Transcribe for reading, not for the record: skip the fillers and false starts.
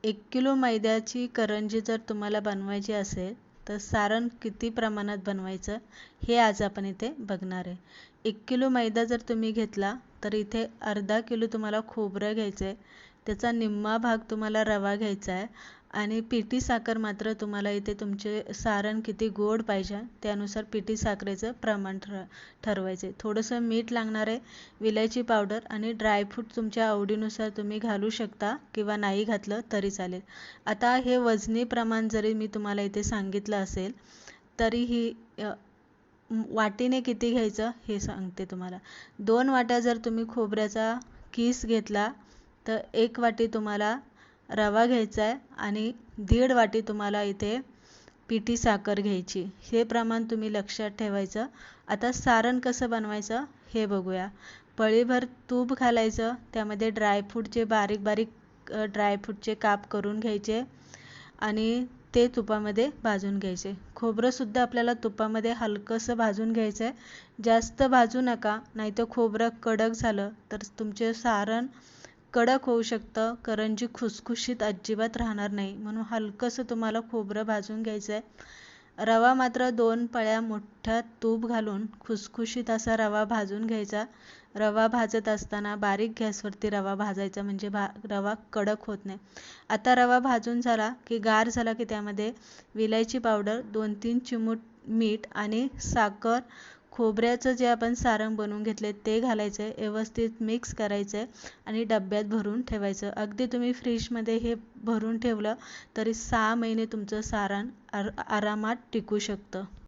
1 kilo मैद्याची करंजी जर तुम्हाला बनवायची असेल तर सारण किती प्रमाणात बनवायचं हे आज आपण इथे बघणार आहे. 1 किलो मैदा जर तुम्ही घेतला तर इथे अर्धा किलो तुम्हाला खोबरं घ्यायचं आहे, त्याचा निम्मा भाग तुम्हाला रवा घ्यायचा आहे आणि पिठी साखर मात्र तुम्हाला इथे तुमचे सारण किती गोड पाहिजे त्यानुसार पिठी साखरेचं प्रमाण ठरवायचं आहे. थोडंसं मीठ लागणार आहे, विलायची पावडर आणि ड्रायफ्रूट तुमच्या आवडीनुसार तुम्ही घालू शकता किंवा नाही घातलं तरी चालेल. आता हे वजनी प्रमाण जरी मी तुम्हाला इथे सांगितलं असेल तरीही वाटीने किती घ्यायचं हे सांगते तुम्हाला. 2 वाट्या जर तुम्ही खोबऱ्याचा किस घेतला तर 1 वाटी तुम्हाला रवा घ्यायचा आहे आणि 1.5 वाटी तुम्हाला इथे पिठी साखर घ्यायची. हे प्रमाण तुम्ही लक्षात ठेवायचं. आता सारण कसं बनवायचं हे बघूया. पळीभर तूप घालायचं, त्यामध्ये ड्रायफ्रूटचे बारीक बारीक ड्रायफ्रूटचे काप करून घ्यायचे आणि ते तुपामध्ये भाजून घ्यायचे. खोबरंसुद्धा आपल्याला तुपामध्ये हलकंसं भाजून घ्यायचं आहे, जास्त भाजू नका, नाहीतर खोबरं कडक झालं तर तुमचे सारण कडक होऊ शकतं, करंजी खुसखुशीत अजिबात राहणार नाही. म्हणून हलकंसं तुम्हाला खोबरं भाजून घ्यायचं आहे. रवा मात्र 2 पळ्या मोठ्या तूप घालून खुसखुशीत असा रवा भाजून घ्यायचा. रवा भाजत असताना बारीक गॅसवरती रवा भाजायचा म्हणजे रवा कडक होत नाही. आता रवा भाजून झाला की गार झाला की त्यामध्ये विलायची पावडर, 2-3 चिमूट मीठ आणि साखर, खोबऱ्याचं जे आपण सारण बनवून घेतले ते घालायचं आहे, व्यवस्थित मिक्स करायचं आहे आणि डब्यात भरून ठेवायचं. अगदी तुम्ही फ्रीजमध्ये हे भरून ठेवलं तरी 6 महिने तुमचं सारण आरामात टिकू शकतं.